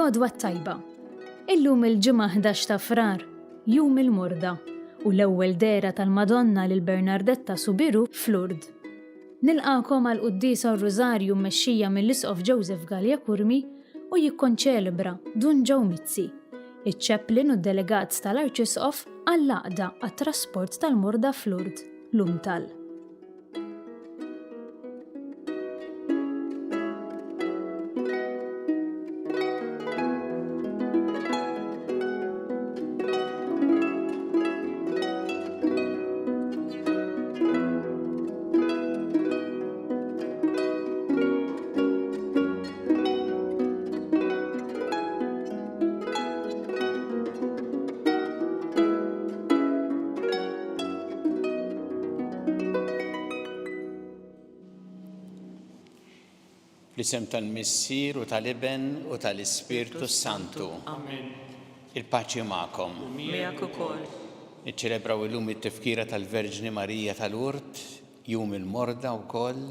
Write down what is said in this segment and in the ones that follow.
L-għodwa tajba. Illum il-ġimgħa 11 ta' Frar, jum il-Morda, u l-ewwel dera tal-Madonna lil Bernardetta Subiru f'Lourdes. Nilqakom għal qudiesa r-Rużarju mmexxija mill-Isqof Joseph Gallia Kurmi u jikkonċelebra Dun Joe Mizzi, iċ-ċepplin u d-delegat tal-Arċisqof għall-għaqda għat-trasport tal-Morda f'Lourdes, l-Umtal. L-isem tal-Missier u tal-Iben u tal-Ispirtu Santu. Amen. Il-paċi magħkom. Miegħek ukoll. Niċċelebraw illum it-tifkira tal-Verġni Marija tal-Urt, jum il-Morda wkoll.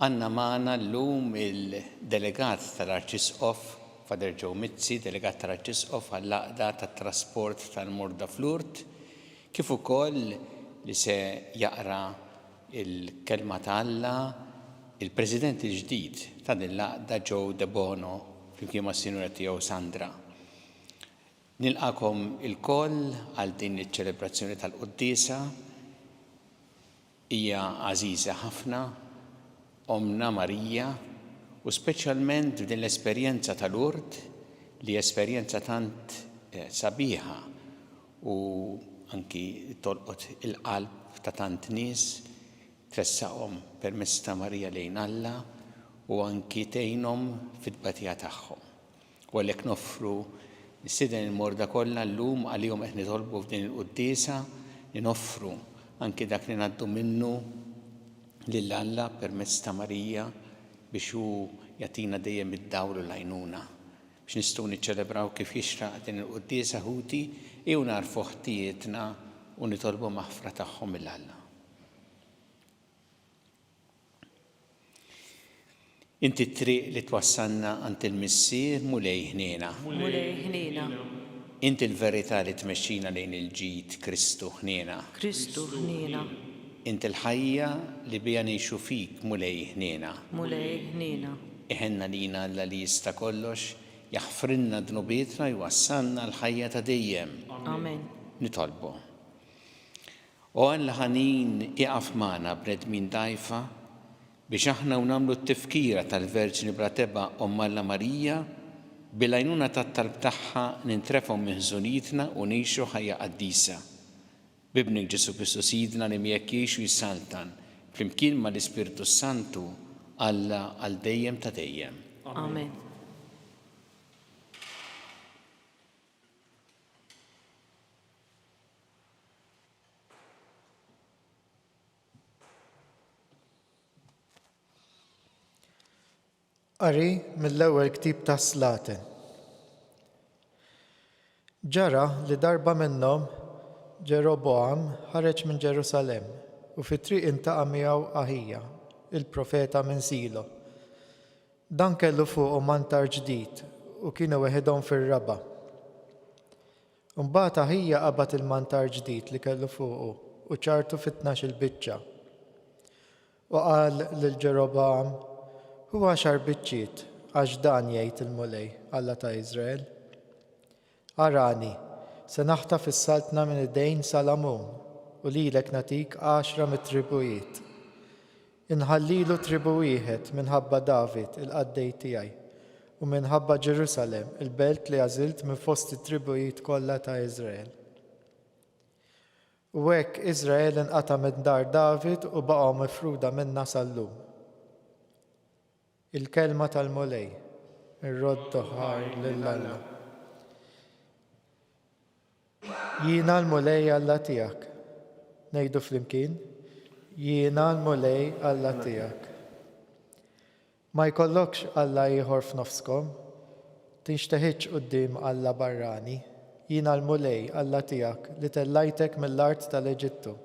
Għandna magħna llum il-delegat tal-Arċisqof, Fader Joe Mizzi, delegat tal-Arċisqof għall-għaqda tat-trasport tal-Morda f'Lourdes, kif ukoll li se jaqra il-kelma ta' Alla il-President il-ġdid ta' din l-għaqda Joe De Bono flimkien mas-Sinjura tiegħu Sandra. Nilqakom il-koll għal din iċ-ċelebrazzjoni tal-Qudiesa. Hija għażiża ħafna, Omna Marija, u speċjalment din l-esperjenza tal-Lourdes li esperjenza tant sabiħa u anki tolqot il-qalb ta' tant nies tressaqhom permezz ta' Marija lejn Alla u anki tgħinhom fid-tbatija tagħhom. U għalhekk noffru nistieden il-Morda kollha llum għalihom qed nitolbu f'din il-Qudiesa li noffru anki dak li ngħaddu minnu lil Alla permezz ta' Marija biex hu jagħtina dejjem id-dawl u l-għajnuna biex nistgħu niċċelebraw kif jixraq din il-Qudiesa ħuti jew narfu ħtietna u nitolbu maħfra tagħhom mill-Alla. Inti t-triq li twassalna għand il-Missier mulej ħniena. Mulej ħniena. Inti l-verità li tmexxina lejn il-ġid Kristu ħniena. Kristu ħniena. Inti l-ħajja li bija ngħixu fik mulej ħniena. Mulej ħniena. Iħenna lina Alla li jista' kollox, jaħfrinna dnubietna jwassalna l-ħajja ta' dejjem. Amen. Nitolbu. U Alla ħanin iqaf magħna bnedmin dgħajfa biex aħna nagħmlu t-tifkira tal-Verġni Brateba Alla Marija bil-għajnuna tat-talb tagħha nintrefgħu minn ħżunietna u ngħixu ħajja qaddisa. Bibnik Ġesu Kristu Sidna li miegħek jgħix u jissaltan flimkien mal-Ispirtu Santu Alla għal dejjem ta' dejjem. Amen. Qari mill-ewwel ktieb ta' Slatin. Ġara li darba minnhom Ġeroboam ħareġ minn Ġerusalemm u fit-triq intaqa' miegħu Aħija, il-profeta minn Silo. Dan kellu fuqu mantar ġdid u kienu weħidhom fir-raba'. Imbagħad Aħija qabad il-mantar ġdid li kellu fuqu u ċartu fit-12 biċċa. U qal lil Ġeroboam: huwa 10 biċċiet għax dan jgħid il-mulej Alla ta' Iżrael. Arani, se naħtaf is-saltna minn id-dejn Salamun u lilek natik 10 mit-tribujiet. Inħallilu tribu wieħed minħabba David il-qaddej tiegħi u minħabba Ġerusalem il-belt li għażilt minn fost it-tribujiet kollha ta' Iżrael. U hekk Iżrael inqata' minn dar David u baqgħu mifruda minnha sal-lum. Il-kelma tal-mulej, ir-rodd ħar lill-Alla. Jiena l-mulej Alla tiegħek. Ngħidu flimkien, jiena l-mulej Alla tiegħek. Ma jkollokx Alla ieħor f'nofskom, tinxteħitx quddiem Alla barrani. Jiena l-mulej Alla tiegħek li tellajtek mill-art tal-Eġittu.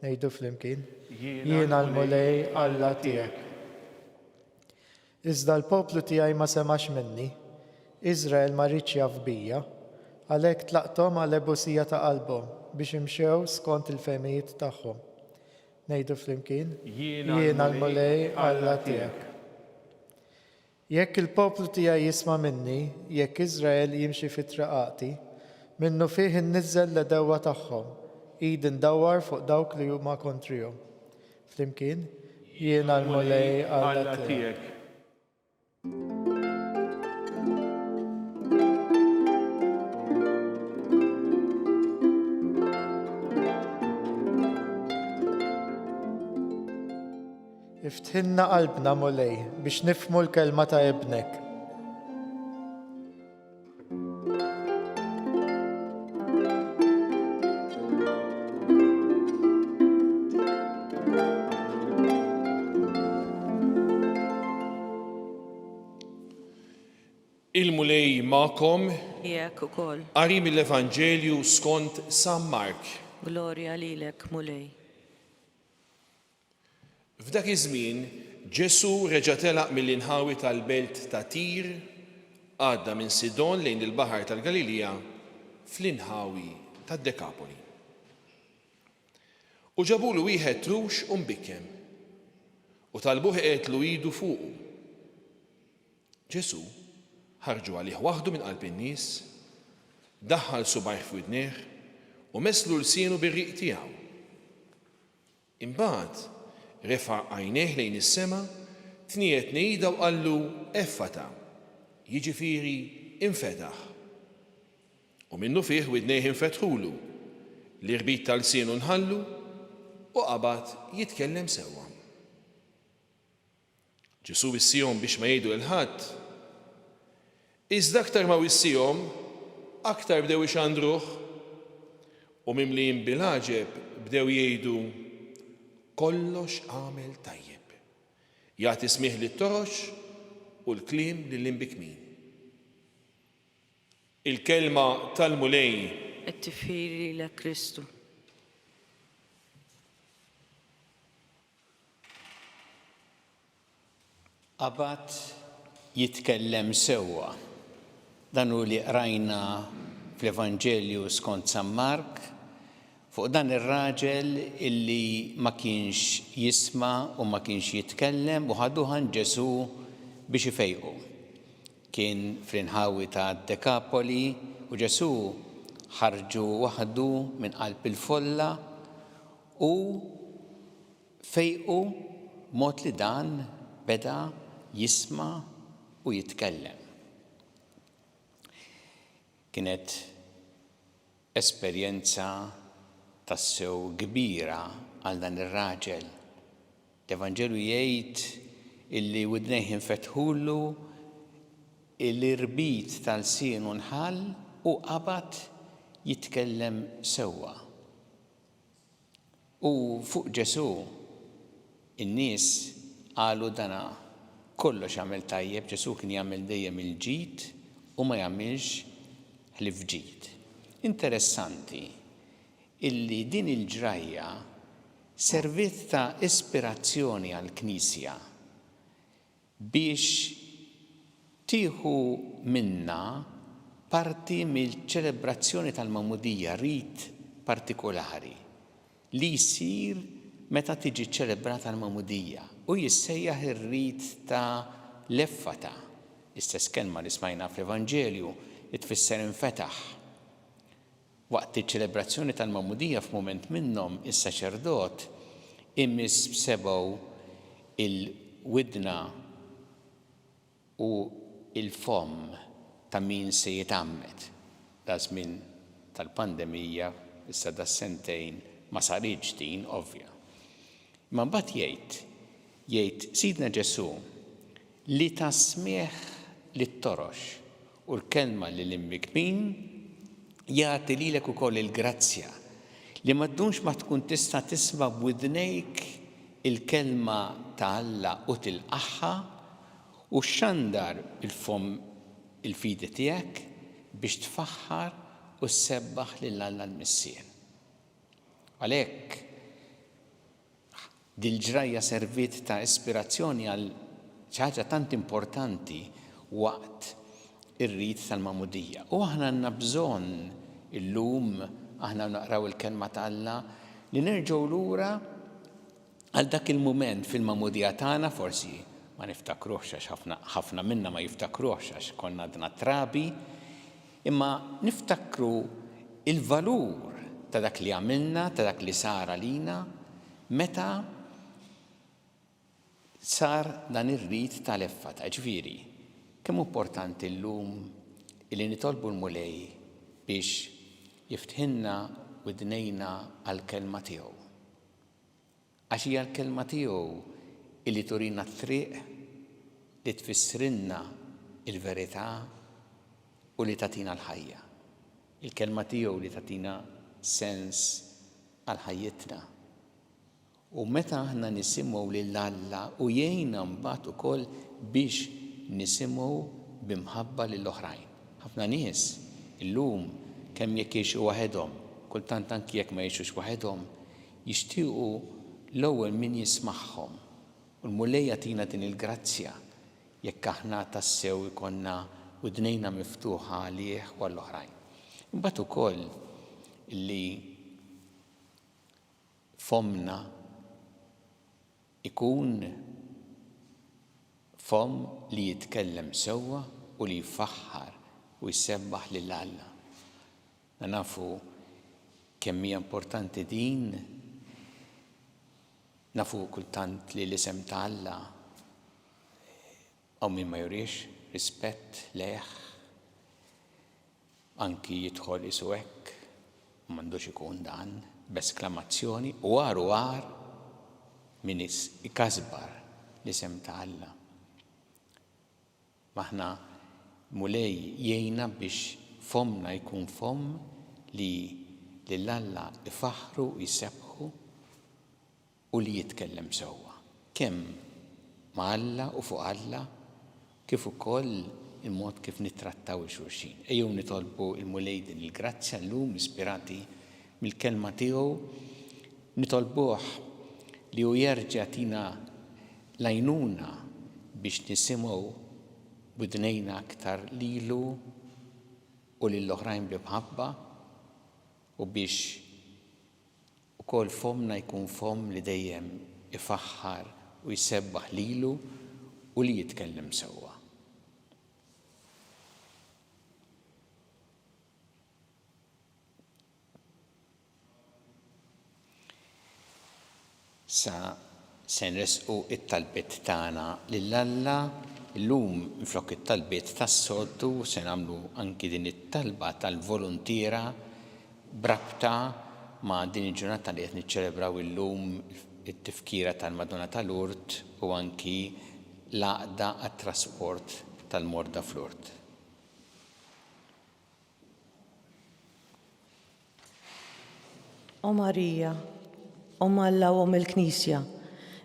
Ngħidu flimkien, jiena l-mulej Alla tiegħek. Iżda l-poplu tiegħi ma semax minni, Izrael ma rridx jaf bija, għalhekk tlaqthom għal ebusija ta' qalbhom biex imxew skont il-fehmijiet tagħhom. Ngħidu flimkien, jiena l-mulej Alla tiegħek. Jekk il-poplu tiegħi jisma' minni, jekk Izrael jimxi fit-traqati, minnu fih innizzel l-dewwa tagħhom, id indawwar fuq dawk li huma kontrihom. Flimkien, jiena l-mulej Alla tiegħek. Iftħinna qalbna mulej biex nifhmu l-kelma ta' ibnek. Il-mulej ma'kom Jek ukoll. qari mill-Evanġelju skont San Mark. Glorja lilek mulej. F'dak iż-żmien Ġesu reġa' telaq mill-inħawi tal-belt ta' Tir, għadda minn Sidon lejn il-baħar tal-Galilija fl-inħawi tad-Dekapoli. U ġabulu wieħed rux u mbikkem u talbuh qetlu idu fuqu. Ġesu ħarġu għalih waħdu minn qalb in-nies, daħħal subajh f'widneh u meslu lsienu bir-riq tiegħu. Imbagħad refa' għajnejh lejn is-sema, tniet nejda u qallu effata, jiġifieri infetaħ. U minnu fih widnejh infetħulu, l-irbit tal-sienu nħallu u qabad jitkellem sewwa. Ġesu wissihom biex ma jgħidu l-ħadd, iżda aktar ma wissihom, aktar bdew ixandruh u mimlijin bil-ħaġeb bdew jgħidu kollox għamel tajjeb. Jagħti smih lit-torox u l-kliem lill-imbikmin. Il-kelma tal-mulej It-tifiri lilek Kristu. Qabad jitkellem sewwa. Dan hu li qrajna fl-Evanġelju skont San Mark fuq dan ir-raġel illi ma kienx jisma' u ma kienx jitkellem u ħaduhan Ġesu biex ifejqu. Kien fl-inħawi ta' Dekapoli u Ġesu ħarġu waħdu minn qalb il-folla u fejqu mod li dan beda jisma' u jitkellem. Kienet esperjenza tassew kbira għal dan ir-raġel. L-Evanġelu jgħid illi widnejh infetħulu l-irbit tal-sienu nħall u qabad jitkellem sewwa. U fuq Ġesu in-nies qalu dana kollox jagħmel tajjeb, Ġesu kien jagħmel dejjem il-ġid u ma jagħmilx ħlief ġid. Interessanti illi din il-ġrajja servit ta' ispirazzjoni għall-Knisja biex tieħu minna parti mill-ċelebrazzjoni tal-Magħmudija, rit partikolari li jsir meta tiġi ċċelebrata l-Magħmudija u jissejjaħ ir-rit ta' l-effata. Istess kelma li smajna fl-Evanġelju li tfisser infetaħ. Waqt iċ-ċelebrazzjoni tal-Magħmudija f'mument minnhom is-saċerdot immiss b'sebgħu il-widna u il-fom ta' min se jitgħammed. Da żmien tal-pandemija issa da sentejn ma saritx din ovvja. Ma mbagħad jgħid Sidna Ġesu li ta' smieħ lit-torox u l-kelma lill-imbikmin jagħti lilek ukoll il-grazzja li ma ddumx ma tkun tista' tisma' b'widnejk il-kelma ta' Alla u tilqaħħa u xandar il-fom il-fidi tiegħek biex tfaħħar u ssebbaħ lil Alla l-Missien. Għalhekk dil-ġrajja servit ta' ispirazzjoni għal xi ħaġa tant importanti waqt ir-rit tal-mamudija. U aħna għandna bżonn illum aħna naqraw il-kelma ta' Alla li nerġgħu lura għal dak il-mument fil-mamudija tagħna forsi ma niftakruhx għax ħafna minna ma jiftakruhx għax konna għadna trabi, imma niftakru il-valur ta' dak li għamilna, ta' dak li sar għalina, meta sar dan ir-rit tal-effata. Ġifieri, kemm importanti llum illi nitolbu l-Mulej biex jiftħinna widnejna għall-kelma tiegħu. Għax hija l-kelma tiegħu illi turina t-triq li tfissrinna il-verità u li tatina l-ħajja. Il-kelma tiegħu li tatina sens għal ħajjitna. U meta aħna nisimgħu lil Alla u jgħinna mbagħad ukoll biex nisimgħu bimħabba lill-oħrajn. Ħafna nies illum kemm jekk jgħixu waħedhom, kultant anki jekk ma jgħixux waħedhom, jixtiequ l-ewwel min jismagħhom. U l-Mulej jagħtina din il-grazzja jekk aħna tassew ikonna widnejna miftuħa għalih u għall-oħrajn. Imbagħad ukoll li fomna ikun fom li jitkellem sewwa u li jfaħħar u jsebbaħ lil Alla. Nafu kemm hija importanti din, nafu kultant li l-isem ta' Alla għaw min ma jurix rispett leħ, anki jidħol isu hekk, m'għandux ikun dan b'esklamazzjoni u għar min ikasbar l-isem ta' Alla. Maħna Mulej jgħinna biex fomna jkun fom li lill-Alla ifaħru jisebħu u li jitkellem sewwa. Kemm ma' Alla u fuq Alla kif ukoll il-mod kif nittrattaw il-xulxin. Ejjew nitolbu il-Mulej din il-grazzja llum ispirati mill-kelma tiegħu, nitolbuh li hu jerġa' jagħtina l-għajnuna biex nisimgħu b'udnejna aktar lilu u lill-oħrajn b'imħabba u biex ukoll fomna jkun fom li dejjem ifaħħar u jsebbaħ lilu u li jitkellem sewwa. Sa se nresqu it-talbiet tagħna lill-Alla. Illum minflok it-talbiet tas-soltu se nagħmlu anki din it-talba tal-volontiera brabta ma' din il-ġurnata li qed niċċelebraw illum it-tifkira tal-Madonna tal-Lurd u anki l-għaqda għat-trasport tal-morda fl-Lurd. O Marija, Om Alla u Om il-Knisja,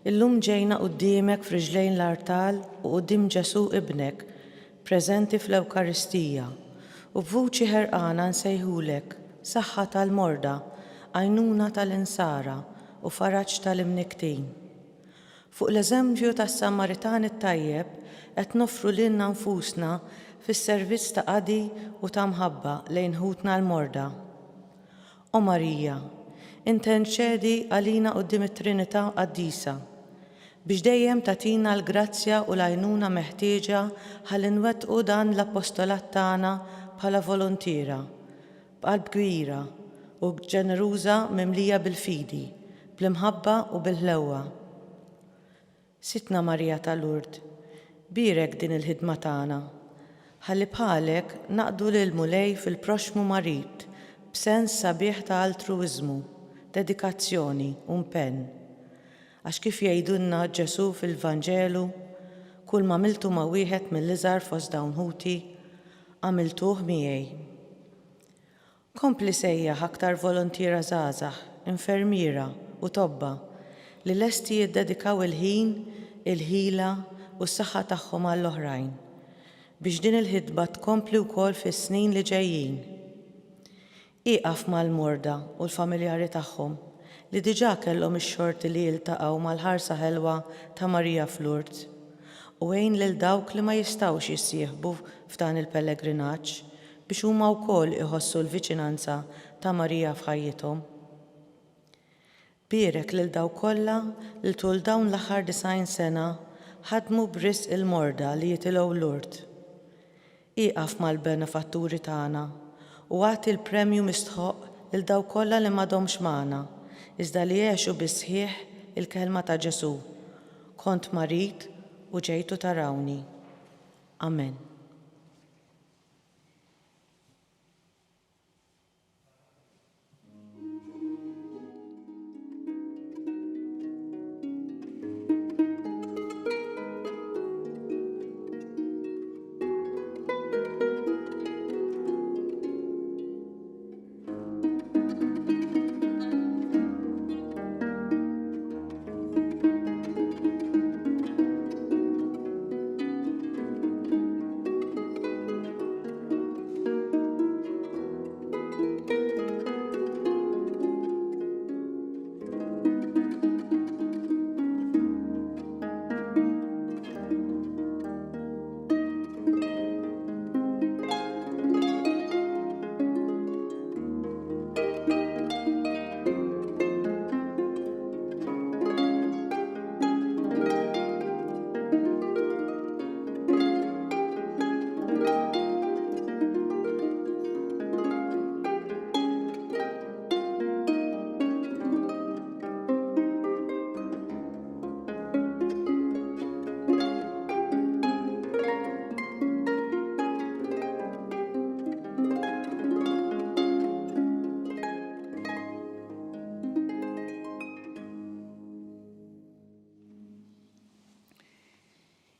illum ġejna quddiemek f'riġlejn l-artal u quddiem Ġesu ibnek, preżenti fl-Ewkaristija, u b'vuċi ħerqana nsejħulek saħħa tal-morda, għajnuna tal-insara u faraġġ tal-imniktin. Fuq l-eżempju tas-Samaritan it-tajjeb qed nofru lilna nfusna fis-servizz ta' qadi u ta' mħabba lejn ħutna l-morda. O Marija, interċedi għalina quddiem it-Trinità Qaddisa biex dejjem tagħtina l-grazzja u l-għajnuna meħtieġa ħalli nwettqu dan l-appostolat tagħna bħala volontiera, b'qalb kbira u ġeneruża mimlija bil-fidi, bl-imħabba u bil-ħlewwa. Sitna Marija tal-Lurd, birek din il-ħidma tagħna, ħalli bħalek naqdu lil Mulej fil-proxmu marit b'sens sabiħ ta' altruiżmu, dedikazzjoni u impenn. Għax kif jgħidulna Ġesu fil-Vanġelu, kull ma għamiltu ma' wieħed mill-iżgħar fost dawn ħuti, għamiltuh miegħi. Kompli sejjaħ aktar volontiera żgħażagħ, infermiera u tobba li lesti jiddedikaw il-ħin, il-ħila u s-saħħa tagħhom għall-oħrajn biex din il-ħidba tkompli wkoll fis-snin li ġejjin. Iqaf mal-morda u l-familjari tagħhom li diġà kellhom ix-xorti li jiltaqgħu mal-ħarsa ħelwa ta' Marija fl-Lurd u għejn lil dawk li ma jistawx jissieħbu f'dan il-pellegrinaġġ biex huma wkoll iħossu l-viċinanza ta' Marija f'ħajjithom. Bierek lil dawk kollha li tul dawn l-aħħar 90 sena ħadmu b'risq il-morda li jitilgħu Lourdes. Iqaf mal-benefatturi tagħna u għati l-premju mistħoq lil dawk kollha li m'għadhomx magħna, iżda li jgħixu bi-sħiħ il-kelma ta' Ġesu. Kont marit u ġejtu tarawni. Amen.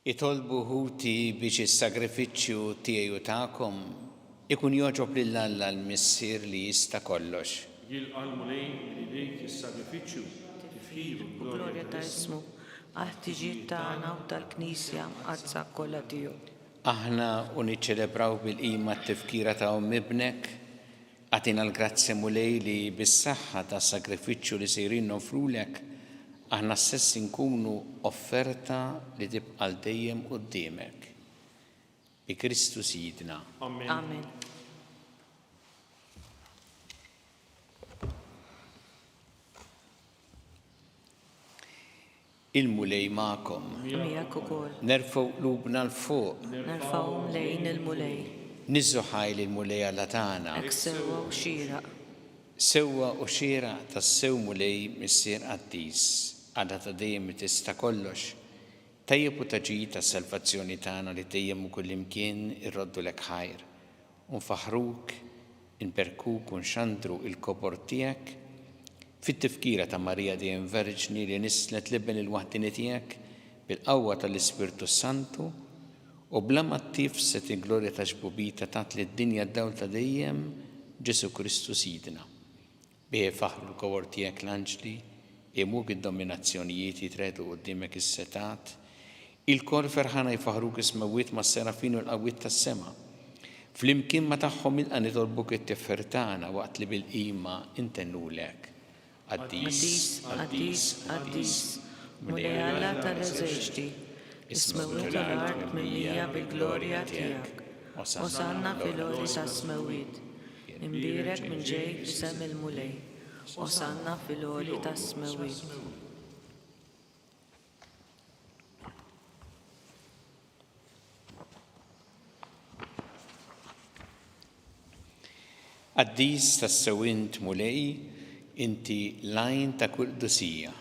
Itolbu ħuti biex is-sagrifiċċju tiegħi u tagħkom ikun joġob lil Alla l-Missier li jista' kollox. Jilqalmu lejn li lejk is-sagrifiċċju tifħiru Glorja ta' ismu, għal-ħtiġijiet tagħna u tal-Knisja għazza kollha tiegħu. Aħna u niċċelebraw bil-qima t-tifkira ta' ibnek, għatina l-grazzi mulej li bis-saħħa ta' sagrifiċċju li sejrin nofrulek, aħna stess nkunu offerta li tibqa' dejjem quddiemek. Bi Kristu Sidna. Amen. Il-mulej ma'kom. Miegħek ukoll. Nerfgħu qlubna l-fuq. Nerfgħuhom lejn il-mulej. Niżżu ħajl il-mulej Alla tagħna. Hekk sewwa u xieraq. Sewwa u xieraq tas-sew mulej Missier Qaddis. Għadha ta' dejjem tista' kollox. Tajjeb u taġid tas-salvazzjoni tagħna li dejjem u kullimkien irroddu lek ħajr. Nfaħruk, inperkuk u nxandru il-kopor tiegħek fit-tifkira ta' Marija dejjem Verġni li nislet liben il-waħdini tiegħek bil-qawwa tal-Ispirtu Santu u bla ma tifset il-glorja ta' ġbubita tat li d-dinja d-dawl ta' dejjem Ġesu Kristu Sidna. Bih faħru l-kopor tiegħek l-anġli imuk id-dominazzjonijiet jitredu qudiemek is-setat, il-kor ferħana jfaħruk ismewwiet ma' serafin u l-qawwiet tas-sema. Flimkien ma tagħhom ilqa' nitolbuk it-tiffer tagħna waqt li bil-qima intennulek. Qaddis, Qaddis, Qaddis, mulej Alla tal-eżerċti, ismewwiet l-art mimlija bil-glorja tiegħek. Osanna fil-għoli tas-smewwiet, imbierek minn ġej f'isem il-mulej. Osanna fil-għoli tas-smewwiet. Qaddis tas-sewwint mulej, inti lajn ta' Quddusija.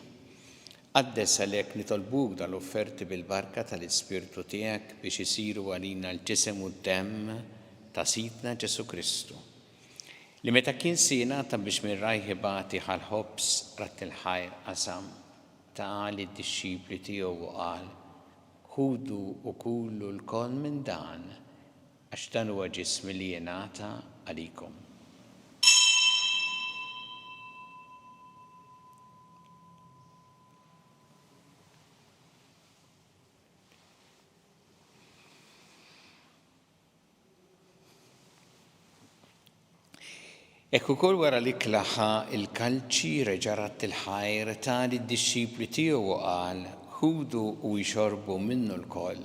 Qaddes għalhekk nitolbuk dal-offerti bil-barka tal-Ispirtu tiegħek biex isiru għalina l-ġisem u d-demm ta' Sidna Ġesu Kristu. Li meta kien singħata biex minn rajħibati ħal-ħobs rat il-ħajr qasam ta' li d-dixxipli tiegħu u qal, ħudu u kullu l-kol minn dan għax dan huwa ġismi li jingħata għalikom. Ekku kol wara li klaħa il-kalċi reġarat il-ħajr ta' li d-dixxipli tiegħu qal, ħudu u jxorbu minnu l-koll,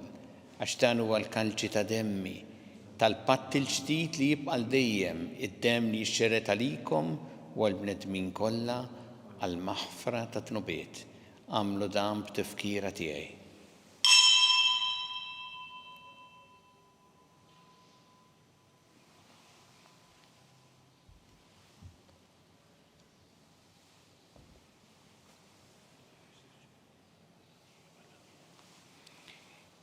għax dan huwa l-kalċi ta' demmi, tal-patt il-ġdid li jibqa' dejjem, id-demm li jixxeret għalikom u għall-bnedmin kollha għall-maħfra ta' tnubiet. Għamlu dan b'tifkira tiegħi.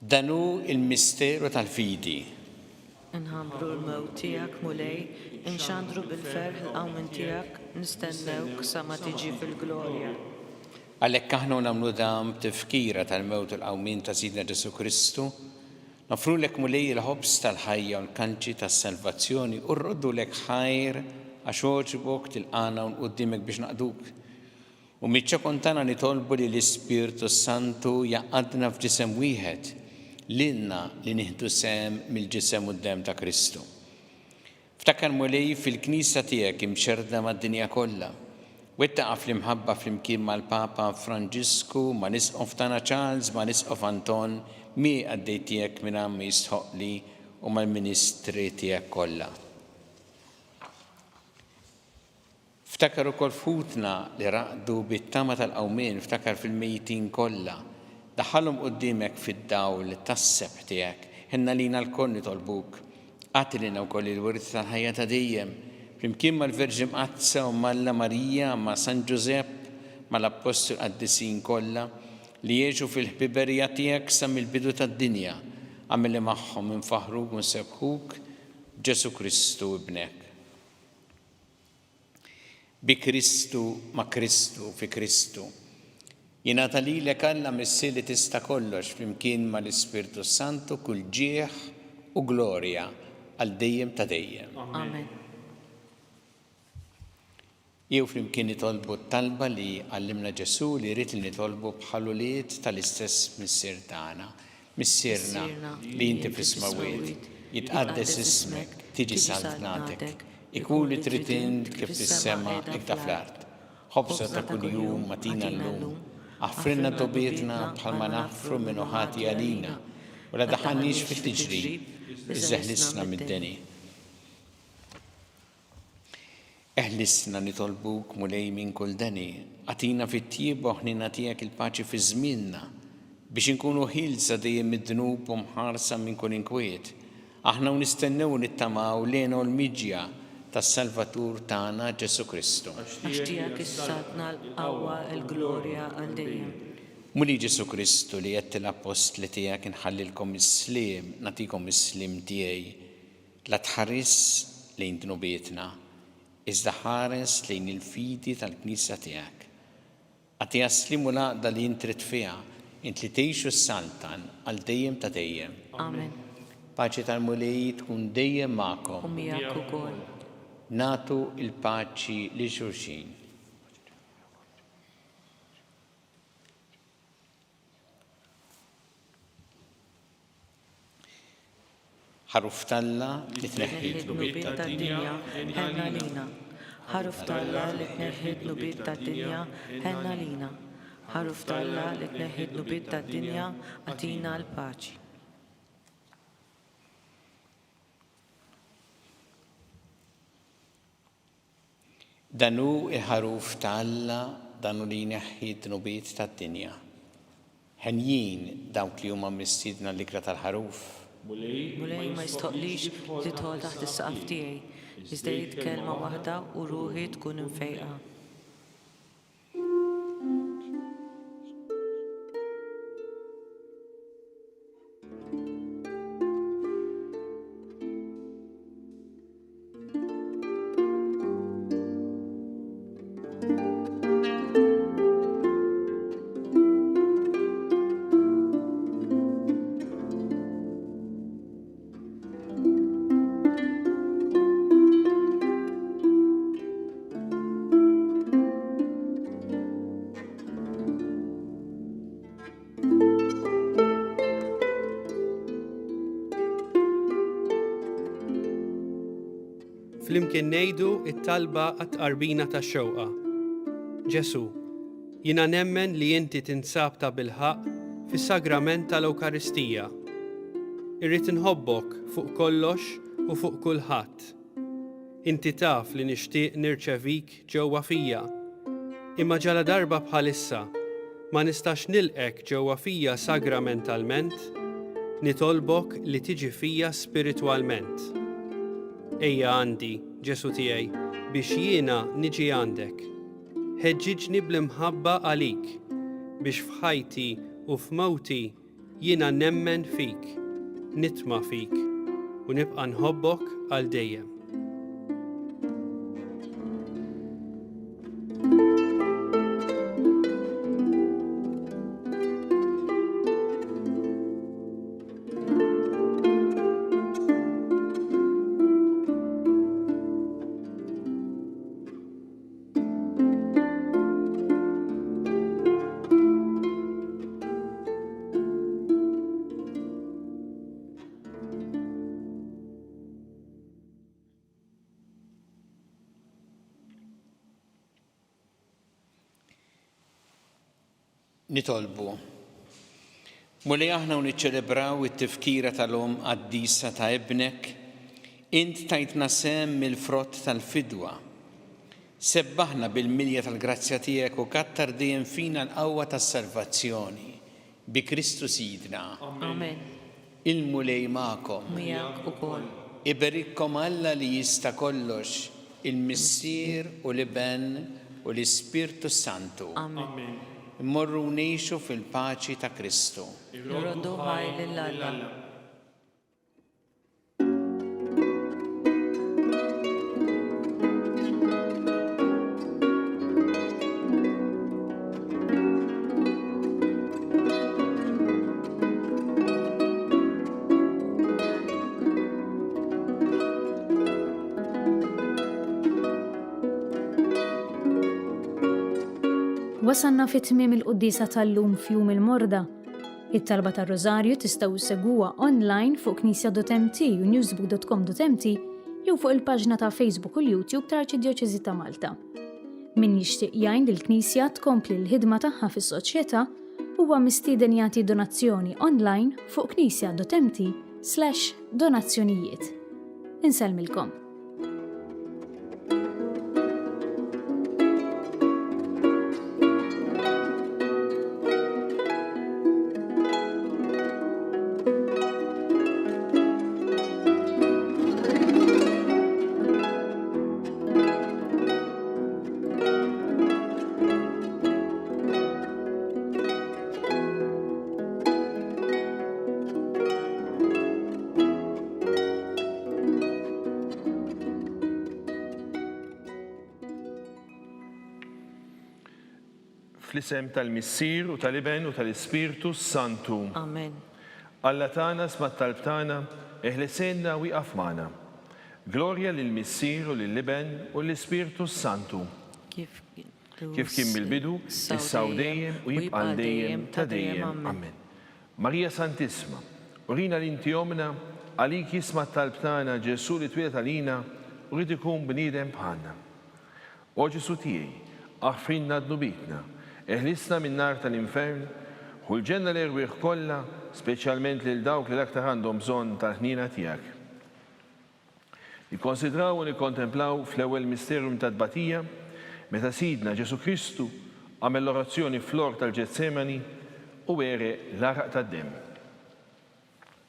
Danu il-misteru tal-fidi. Nħambru l-mewt tiegħek mulej, inxandru bil-ferħ l-qawmin tiegħek, nistennewk sa ma tiġi fil-glorja. Għalhekk aħna nagħmlu dan b'tifkira tal-mewt u l-qawmin ta' Sidna Ġesu Kristu, nofrulek mulej il-ħobs tal-ħajja u l-kanċi tas-salvazzjoni u rroddulek ħajr għax oġbok tilqana u nquddimek biex naqduk. U miċċa kontana nitolbu li l-Ispirtu Santu jaqadna f'ġisem wieħed lilna li nieħdu sem mill-ġisem u d-dem ta' Kristu. Ftakar mulej fil-Knisja tiegħek imxerda mad-dinja kollha. Wettaqa fl-imħabba fl-imkien mal-Papa Franġisku, ma' nisqof tagħna Charles, ma' nisqof Anton, mi għaddej tiegħek minn hemm jistħoqli u mal-ministri tiegħek kollha. Ftakar ukoll futna li raqdu bit-tama tal-qawmien, ftakar fil-mejtin kollha. Daħħalhom qudiemek fid-dawl tas-sebħ tiegħek. Ħenna lina l-koll nitolbuk. Għati lina wkoll il-wirt tal-ħajja ta' dejjem. Flimkien mal-Verġi Mqazza u Malla Marija, ma' San Ġusepp, mal-Apostol qaddisin kollha li jgħixu fil-ħbiberija tiegħek sa mill-bidu tad-dinja. Għamilli magħhom infaħruk u nsebħuk Ġesu Kristu ibnek. Bi Kristu, ma' Kristu, fi Kristu. Jingħata lilek Alla missi li tista' kollox flimkien mal-Ispirtu Santu kull ġieħ u glorja għal dejjem ta' dejjem. Amen. Jew flimkien nitolbu t-talba li għallimna Ġesu li jrid li nitolbu bħaluliet tal-istess missier tagħna. Missierna li inti fis-smawiet, jitqaddes ismek, tiġi saltnatek, ikun li trid int kif fis-sema hekk ta' fl-art. Ħobsa ta' kuljum matina llum, għaffrinna tobietna bħalma naħfru minn uħati għalina, u la daħannix fil-tiġrib, iżeħlisna mid-deni. Eħlisna nitolbuk mulej minn kull deni, għatina fit-tieb u ħnina tiegħek il-paċi fi żmienna, biex inkunu ħilsa dejjem mid-dnub u mħarsa minn kull inkwiet. Aħna nistennew nittamaw lejna l-miġja tas-Salvatur tagħna Ġesu Kristu. Għax tiegħek issatna l-qawwa l-glorja għal dejjem. Muli Ġesu Kristu li qed l-apostli tiegħek inħallilkom is-sliem, nagħtikom is-sliem tiegħi. La tħares lejn dnubietna, iżda ħares lejn il-fidi tal-Knisja tiegħek. Għatija slim u laqda li intrid fiha, int li tgħixu s-saltan għal dejjem ta' dejjem. Amen. Paċi tal-mulej tkun dejjem magħkom. U miegħek ukoll. Natu il-paċi li xulxin. Ħaruf talla li tneħħi Nubiet tad-dinja ħenna lina. Ħaruf talla li tneħħi nubiet tad-dinja ħenna lina. Ħaruf talla li tneħħi nubiet tad-dinja għatina l-paċi. Danu il-ħaruf ta' Alla, danu li jneħħi d-nubiet tad-dinja. Ħenjin dawk li huma mistiedna l-ikra tal-ħaruf. Mulej ma jistoqlix titħol taħt is-saqaf tiegħi, iżda jgħid kelma waħda u ruħi tkun infejqa. Flimkien ngħidu it-talba għat-qarbina tax-xewqa. Ġesu, jiena nemmen li inti tinsab ta' bil-ħaq fis-sagrament tal-Ewkaristija. Irrid inħobbok fuq kollox u fuq kulħadd. Inti taf li nixtieq nirċevik ġewwa fija. Imma ġala darba bħalissa ma nistax nilqek ġewwa fija sagramentalment, nitolbok li tiġi fija spiritwalment. Ejja għandi, Ġesu tiegħi, biex jiena niġi għandek. Ħeġġiġni bl-imħabba għalik, biex f'ħajti u f'mawti jiena nemmen fik, nitma' fik u nibqa' nħobbok għal dejjem. Nitolbu. Mulli aħna niċċelebraw it-tifkira tal-lum qaddisa ta' ibnek, int tajtna sem mill-frott tal-fidwa. Sebbaħna bil-milja tal-grazzja tiegħek u kattar dejjem fina l-qawwa tas-salvazzjoni. Bi Kristu Sidna. Amen. Il-mulej magħkom. Miegħek ukoll. Iberikkom Alla li jista' kollox, il-Missier u l-Iben u l-Ispirtu Santu. Amen. Immorru ngħixu fil-paċi ta' Kristu. Irroddu ħajl lill-Alla. Wasanna fit-tmiem il-quddisa tal-lum f'jum il-morda. It-talba tar-Rożarju tistgħu segwuha online fuq knisja.mt u newsbook.com.mt jew fuq il-paġna ta' Facebook u l-YouTube ta' Arċidjoċeżi ta' Malta. Min jixtieq jgħin lill-Knisja tkompli l-ħidma tagħha fis-soċjetà huwa mistieden jagħti donazzjoni online fuq knisja.mt/donazzjonijiet. Insellmilkom. Fl-isem tal-Missier u tal-Iben u tal-Ispirtu Santu. Amen. Alla tagħna smat talb tagħna, eħlesenna wieqaf magħna. Glorja lill-Missier u lill-Iben u l-Ispirtu Santu. Kif kien mill-bidu, issa u dejjem u jibqa' dejjem ta' dejjem. Amen. Marija Santissima, urina l-inti omna, għalik jisma' talb tagħna Ġesu li twilet għalina u rid ikun bniedem bħalna. O Ġesu tiegħi, aħfrinna d-nubitna, eħlisna minn nar tal-infern, u l-ġenna l-erwieħ kollha, speċjalment lil dawk li l-aktar għandhom bżonn tal-ħnina tiegħek. Nikkonsidraw u nikkontemplaw fl-ewwel misterjum ta' tbatija, meta Sidna Ġesu Kristu għamel l-orazzjoni fl-ort tal-Ġetsemani u were l-araq tad-demm.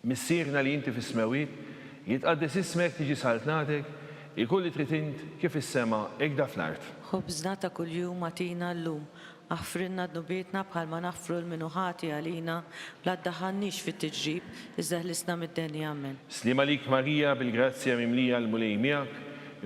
Missierna li inti fis-smewiet, jitqaddes ismek tiġi saltnatek, ikulli trid int kif is-sema ekda fl-art. Ħobżna ta' kuljum atina llum. Aħfrinna d-nubietna bħalma naħfru l-minuħati għalina, la ddaħħalniex fit-tiġrib, iżda ħlisna mid-denja. Amen. Slima lik Marija bil-grazzja mimlija l-mulej miegħek,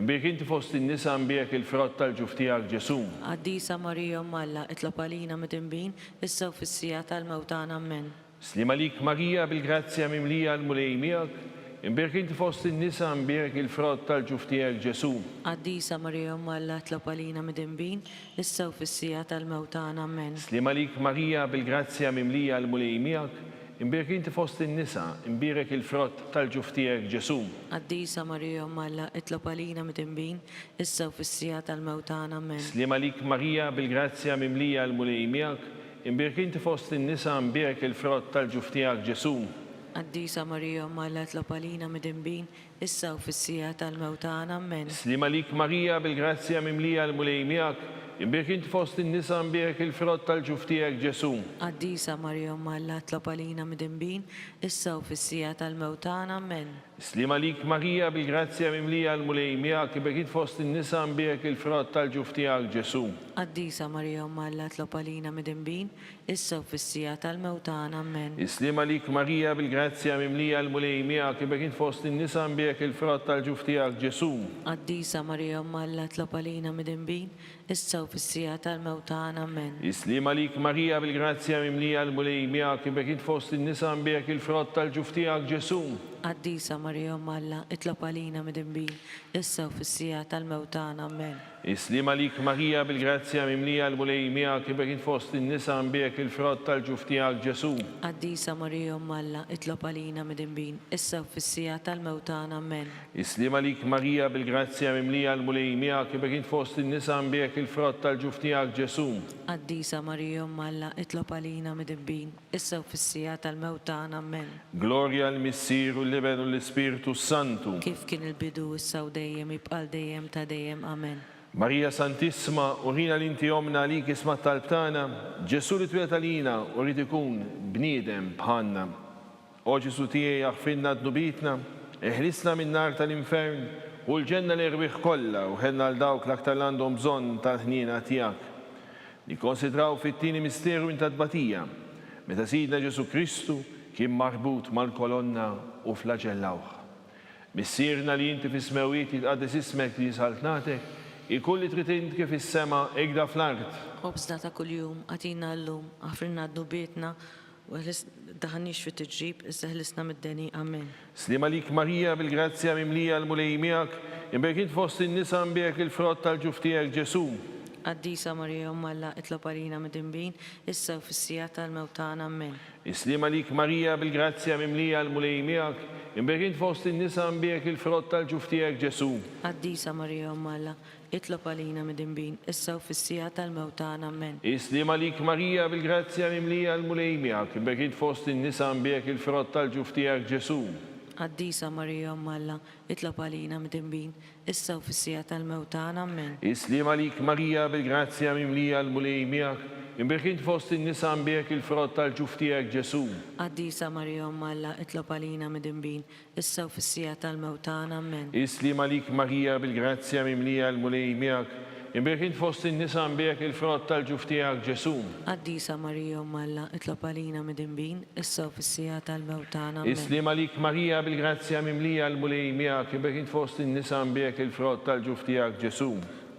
imbirek inti fost in-nisa imbirek il-frott tal-ġuf tiegħek Ġesu. Qaddisa Marija Alla, itlob għalina mid-inbin, issa u fis-sija tal-mewtana. Amen. Slima lik Marija bil-grazzja mimlija l-mulej miegħek, imbirek inti fost in-nisa imbirek il-frott tal-ġuf tiegħek Ġesu. Qaddisa Marija Alla, itlob għalina mid-inbin, issa u fis-sija tal-mewtana. Amen. Slima lik Marija bil-grazzja mimlija l-mulej miegħek, imbirek inti fost in-nisa imbirek il-frott tal-ġuf tiegħek Ġesu. Qaddisa Marija Alla, itlob għalina mid-inbin, issa u fis-sija tal-mewtana. Amen. Slima lik Marija bil-grazzja mimlija l-mulej miegħek, imbirk inti fost in-nisa imbirk il-frott tal-ġuf tiegħek Ġesu. Qaddisa Marija Malla tlob għalina midinbin, issa u fis-sija tal-mewt tagħna. Amen. Slima lik Marija bil-grazzja mimlija l-mulej miegħek, imbirk inti fost in-nisa imbirk il-frott tal-ġuf tiegħek Ġesu. Qaddisa Marija Malla tlob għalina midinbin, issa u fis-sija tal-mewt tagħna. Amen. Slima lik Marija bil-grazzja mimlija l-mulej miegħek, imbirk inti fost in-nisa imbirk il-frott tal-ġuf tiegħek Ġesu. Qaddisa Marija Malla tlob għalina midinbin, issa u fis-sija tal-mewt tagħna. Amen. Slima lik Marija bil-grazzja mimlija l-mulej miegħek, imbirk inti fost in-nisa imbirk il-frott tal-ġuf tiegħek Ġesu. Qaddisa Marija Malla tlob għalina midinbin, issa u fis-sija tal-mewt tagħna. Amen. Slima lik Marija bil-grazzja mimlija l-mulej miegħek, imbirk inti fost in-nisa imbirk il-frott tal-ġuf tiegħek Ġesu. Qaddisa Marija Malla itlob għalina midinbin, issa u fis-sija tal-mewt tagħna. Amen. Slima lik Marija bil-grazzja mimlija l-mulej miegħek, imbirk inti fost in-nisa imbirk il-frott tal-ġuf tiegħek Ġesu. Qaddisa Marija Malla itlob għalina midinbin, issa u fis-sija tal-mewt tagħna. Amen. Slima lik Marija bil-grazzja mimlija l-mulej miegħek, imbirk inti fost in-nisa imbirk il-frott tal-ġuf tiegħek Ġesu. Qaddisa Marija Malla itlob għalina midinbin, issa u fis-sija tal-mewt tagħna. Amen. Glorja l-Missir u l-Liben u l-Ispiritu Santu. Kif kien il-bidu issa u dejjem jibqal dejjem ta' dejjem. Amen. Marija Santissima, urina l-inti jomna għalik isma tal-btana, Ġesu li twiet għalina u rrid ikun bniedem bħanna. O Ġesu tiegħi aħfinna d-nubitna, eħlisna minn nar tal-infern u l-ġenna li rbiħ kollha u ħedna l-dawk l-aktar għandhom bżonn tal-ħnina tiegħek. Nikkonsidraw fit-tieni misteru minn tadbatija, meta Sidna Ġesu Kristu kien marbut mal-kolonna u flagellawh. Missirna li inti fis-smewiet jitqaddis ismek li jisaltnatek, ikulli trid int kif is-sema egda fl-art. Obżna ta' kuljum għatina llum, għafrinna d-nubietna u daħanix fit tiġrib, issa ħlisna mid-deni. Amen. Slima lik Marija bil-grazzja mimlija l-mulej miegħek, imbirk int fost in-nisa imbirk il-frott tal-ġuf tiegħek Ġesu. Qaddisa Marija Malla itlob għalina midinbin, issa u fis-sija tal-mewt tagħna. Amen. Slima lik Marija bil-grazzja mimlija l-mulej miegħek, imbirk int fost in-nisa imbirk il-frott tal-ġuf tiegħek Ġesu. Qaddisa Marija Malla itlob għalina midinbin, issa u fis-sija tal-mewt tagħna. Amen. Slima lik Marija bil-grazzja mimlija l-mulej miegħek, imbirk int fost in-nisa imbirk il-frott tal-ġuf tiegħek Ġesu. Qaddisa Marija Malla itlob għalina midinbin, issa u fis-sija tal-mewt tagħna. Amen. Slima lik Marija bil-grazzja mimlija l-mulej miegħek, imbirk int fost in-nisa imbirk il-frott tal-ġuf tiegħek Ġesu. Qaddisa Marija Malla itlob għalina midinbin, issa u fis-sija tal-mewt tagħna. Amen. Slima lik Marija bil-grazzja mimlija l-mulej miegħek, imbirk int fost in-nisa imbirk il-frott tal-ġuf tiegħek Ġesu. Qaddisa Marija Malla itlob għalina midinbin, issa u fis-sija tal-mewt tagħna. Amen. Slima lik Marija bil-grazzja mimlija l-mulej miegħek, imbirk int fost in-nisa imbirk il-frott tal-ġuf tiegħek Ġesu.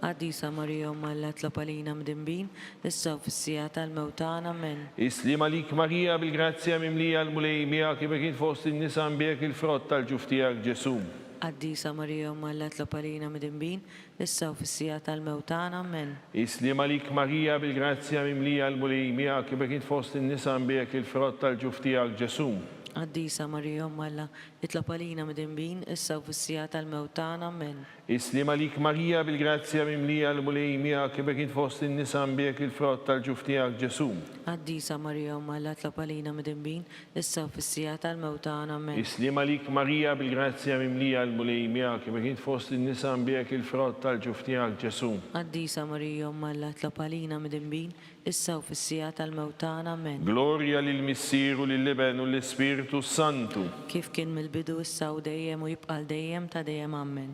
Qaddisa Marija Malla itlob għalina midinbin, issa u fis-sija tal-mewt tagħna. Amen. Slima lik Marija bil-grazzja mimlija l-mulej miegħek, imbirk int fost in-nisa imbirk il-frott tal-ġuf tiegħek Ġesu. Qaddisa Marija Malla itlob għalina midinbin, issa u fis-sija tal-mewt tagħna. Amen. Slima lik Marija bil-grazzja mimlija l-mulej miegħek, imbirk int fost in-nisa imbirk il-frott tal-ġuf tiegħek Ġesu. Qaddisa Marija Malla itlob għalina midinbin, issa u fis-sija tal-mewt tagħna. Amen. Slima lik Marija bil-grazzja mimlija l-mulej miegħek, imbirk int fost in-nisa imbirk il-frott tal-ġuf tiegħek Ġesu. Qaddisa Marija Malla itlob għalina midinbin, issa u fis-sija tal-mewt tagħna. Amen. Slima lik Marija bil-grazzja mimlija l-mulej miegħek, imbirk int fost in-nisa imbirk il-frott tal-ġuf tiegħek Ġesu. Qaddisa Marija Malla itlob għalina midinbin, issa u fis-sija tal-mewt tagħna. Amen. Glorja lill-Missir u lill-Liben u l-Ispiritu Santu. Kif kien mill-bidu issa u dejjem u jibqal dejjem ta' dejjem. Amen.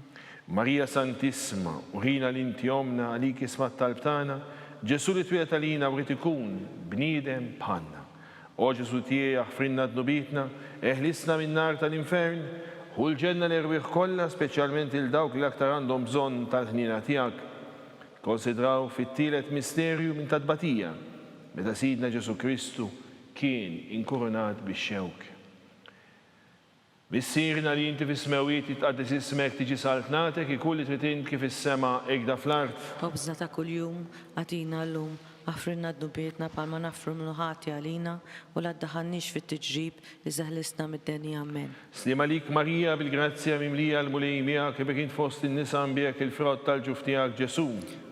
Marija Santissima, urina l-inti jomna għalik isma tal-btana, Ġesu li twiet għalina u rrid ikun bniedem bħanna. O Ġesu tiegħi aħfrinna d-nubitna, eħlisna minn nar tal-infern, u l-ġenna li rbiħ kollha, speċjalment il-dawk li aktar għandhom bżonn tal-ħnina tiegħek. Konsidraw fit-tielet misterju minn tadbatija, meta Sidna Ġesu Kristu kien inkurunat bix-xewk. Missirna li inti fis-smewiet jitqaddis ismek tiġi saltnatek, ikulli trid int kif is-sema egda fl-art. Obżna ta' kuljum għatina llum, Affrinna d-nubietna palma naffru minnu ħati għalina u la ddaħannix fit-tiġrib li zaħlisna mid-denja Amen. Slima lik Marija bil-grazzja mimlija l-mulejmija kif kien fost in-nisa mbijek il-frott tal-ġuf tiegħek Ġesu.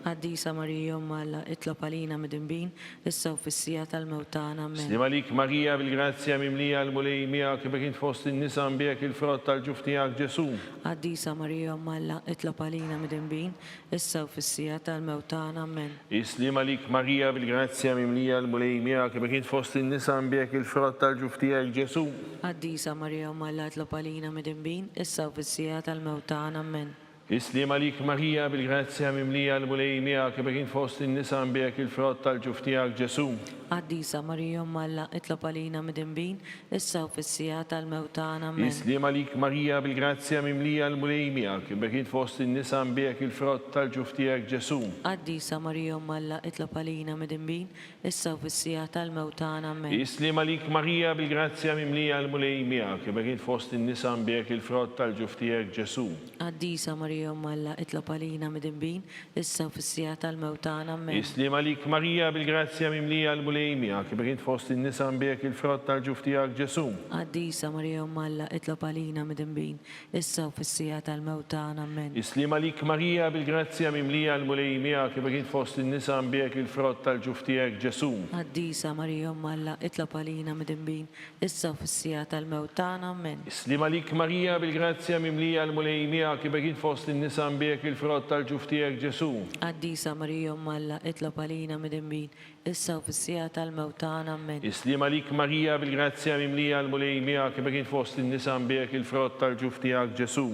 Għaddisa Marija Umma Alla, itlob għalina mid-imbin, issa u fis-sija tal-mewtana Amen. Slima lik Marija bil-grazzja mimlija l-mulejmija kif kien fost in-nisa mbijek il-frott tal-ġuf tiegħek Ġesu. Għaddisa Marija Umma Alla, itlob għalina mid-imbin, issa u fis-sija tal-mewtana Amen. Slima lik Marija bil-grazzja mimlija l-mulejmija kif kien fost in-nisa mbijek il-frott tal-ġuf tiegħek Ġesu. Għaddisa Marija Umma Alla, itlob għalina mid-imbin, issa u fis-sija tal-mewtana Amen. Slima lik Marija bil-grazzja mimlija l-mulejmija kif kien fost in-nisa mbijek il-frott tal-ġuf tiegħek Ġesu. Għaddisa Marija Umma Alla, itlob għalina mid-imbin, issa u fis-sija tal-mewtana Amen. Slima lik Marija bil-grazzja mimlija l-mulejmija kif kien fost in-nisa mbijek il-frott tal-ġuf tiegħek Ġesu. Għaddisa Marija Umma Alla, itlob għalina mid-imbin, issa u fis-sija tal-mewtana Amen. Slima lik Marija bil-grazzja mimlija l-mulejmija kif kien fost in-nisa mbijek il-frott tal-ġuf tiegħek Ġesu. Għaddisa Marija Umma Alla, itlob għalina mid-imbin, issa u fis-sija tal-mewtana Amen. Slima lik Marija bil-grazzja mimlija l-mulejmija kif kien fost in-nisa mbijek il-frott tal-ġuf tiegħek Ġesu. Għaddisa Marija Umma Alla, itlob għalina mid-imbin, issa u fis-sija tal-mewtana Amen. Slima lik Marija bil-grazzja mimlija l-mulejmija kif kien fost in-nisa mbijek il-frott tal-ġuf tiegħek Ġesu. Għaddisa Marija Umma Alla, itlob għalina mid-imbin, issa u fis-sija tal-mewtana Amen. Slima lik Marija bil-grazzja mimlija l-mulejmija kif kien fost in-nisa mbijek il-frott tal-ġuf tiegħek Ġesu. Għaddisa Marija Umma Alla, itlob għalina mid-imbin, issa u fis-sija tal-mewtana Amen. Slima lik Marija bil-grazzja mimlija l-mulejmija kif kien fost in-nisa mbijek il-frott tal-ġuf tiegħek Ġesu.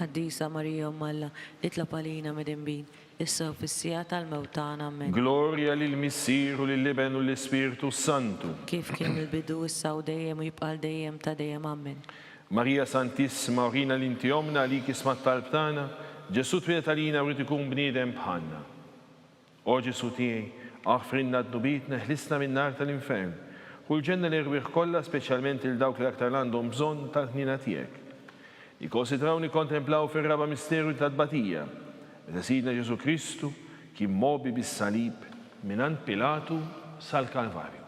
Għaddisa Marija Umma Alla, itlob għalina mid-imbin, issa u fis-sija tal-mewtana Amen. Gloria lill-Missier u lill-Iben u l-Ispiritu Santu. Kif kien il-bidu issa u dejjem u jibqal dejjem ta' dejjem Amen. Marija Santissima, urina l-inti omna li kismat talbtana, Ġesu twiet għalina u rrid ikun bniedem bħalna. O Ġesu tiegħi, aħfrinna d-nubitna, ħlisna min-nar tal-infern, u l-ġenna l-irwieħ kollha speċjalment il dawk li aktar għandhom bżonn tal-ħnina tiegħek. Ikkonsidraw nikkontemplaw fir-raba misterju tad-tbatija, meta Sidna Ġesu Kristu kien mobi bis-salib minant Pilatu sal-Kalvarju.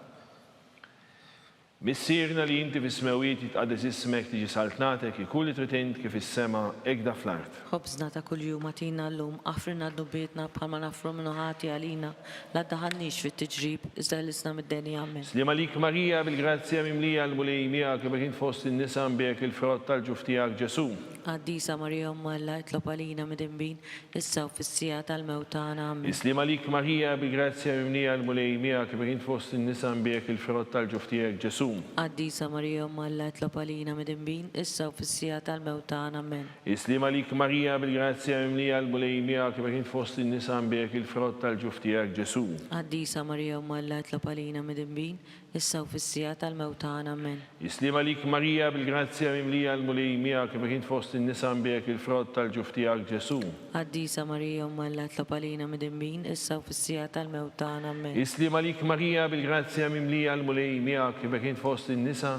Missierna li inti fis-smewiet jitqaddes ismek tiġi saltnatek ikulli trid int kif is-sema ekda fl-art. Ħobżna ta' kuljum għatina llum, aħfrinna d-nubietna bħalma naffru minnu ħati għalina, la ddaħannix fit-tiġrib, iżda ħlisna mid-denja Amen. Slima lik Marija bil-grazzja mimlija l-mulejmija kif kien fost in-nisa mbijek il-frott tal-ġuf tiegħek Ġesu. Għaddisa Marija Umma Alla, itlob għalina mid-imbin, issa u fis-sija tal-mewtana Amen. Slima lik Marija bil-grazzja mimlija l-mulejmija kif kien fost in-nisa mbijek il-frott tal-ġuf tiegħek Ġesu. Għaddisa Marija Umma Alla, itlob għalina mid-imbin, issa u fis-sija tal-mewtana Amen. Slima lik Marija bil-grazzja mimlija l-mulejmija kif kien fost in-nisa mbijek il-frott tal-ġuf tiegħek Ġesu. Għaddisa Marija Umma Alla, itlob għalina mid-imbin, issa u fis-sija tal-mewtana Amen. Slima lik Marija bil-grazzja mimlija l-mulejmija kif kien fost in-nisa mbijek il-frott tal-ġuf tiegħek Ġesu. Għaddisa Marija Umma Alla, itlob għalina mid-imbin, issa u fis-sija tal-mewtana Amen. Slima lik Marija bil-grazzja mimlija l-mulejmija kif kien fost in-nisa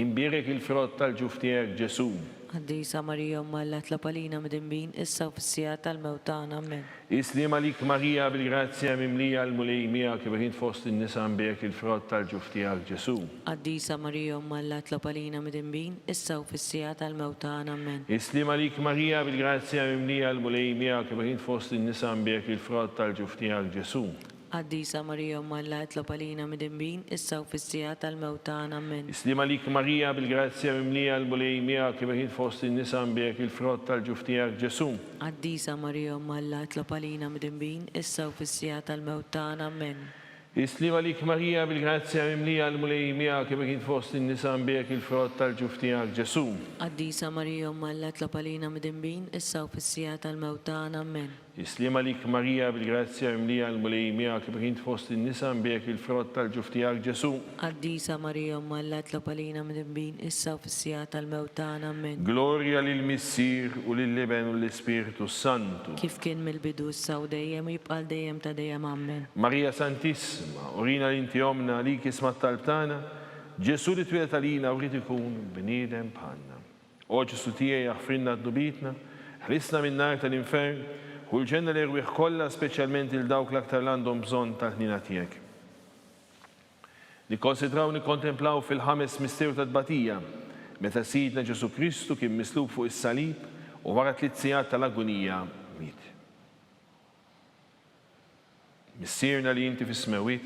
imbirek il-frott tal-ġuf tiegħek Ġesu. Għaddisa Marija Umma Alla, itlob għalina mid-imbin, issa u fis-sija tal-mewtana Amen. Slima lik Marija bil-grazzja mimlija l-mulejmija kif kien fost in-nisa mbijek il-frott tal-ġuf tiegħek Ġesu. Għaddisa Marija Umma Alla, itlob għalina mid-imbin, issa u fis-sija tal-mewtana Amen. Slima lik Marija bil-grazzja mimlija l-mulejmija kif kien fost in-nisa mbijek il-frott tal-ġuf tiegħek Ġesu. Għaddisa Marija Umma Alla, itlob għalina mid-imbin, issa u fis-sija tal-mewtana Amen. Slima lik Marija bil-grazzja mimlija l-mulejmija kif kien fost in-nisa mbijek il-frott tal-ġuf tiegħek Ġesu. Għaddisa Marija Umma Alla, itlob għalina mid-imbin, issa u fis-sija tal-mewtana Amen. Slima lik Marija bil-grazzja mimlija l-mulejmija kif kien fost in-nisa mbijek il-frott tal-ġuf tiegħek Ġesu. Għaddisa Marija Umma Alla, itlob għalina mid-imbin, issa u fis-sija tal-mewtana Amen. Slima lik Marija bil-grazzja mimlija l-mulejmija kif kien fost in-nisa mbijek il-frott tal-ġuf tiegħek Ġesu. Għaddisa Marija Umma Alla, itlob għalina mid-imbin, issa u fis-sija tal-mewtana Amen. Gloria lill-Missier u lill-Iben u l-Ispiritu Santu. Kif kien mill-bidu issa u dejjem u jibqal dejjem ta' dejjem Amen. Marija Santissima, urina l-inti omna li kismat talbtana, Ġesu li twiet għalina u rrid ikun bniedem bħalna. O Ġesu tiegħi aħfrinna d-nubitna, ħlisna min-nar tal-infern, u l-ġenna l-irwieħ kollha speċjalment il dawk l-aktar għandhom bżonn tal-ħnina tiegħek. Nikkonsidraw nikkontemplaw fil-ħames misteru ta' tbatija meta Sidna Ġesu Kristu kien mislub fuq is-salib u wara 3 sigħat tal-agonija miet. Missierna li inti fis-smewiet,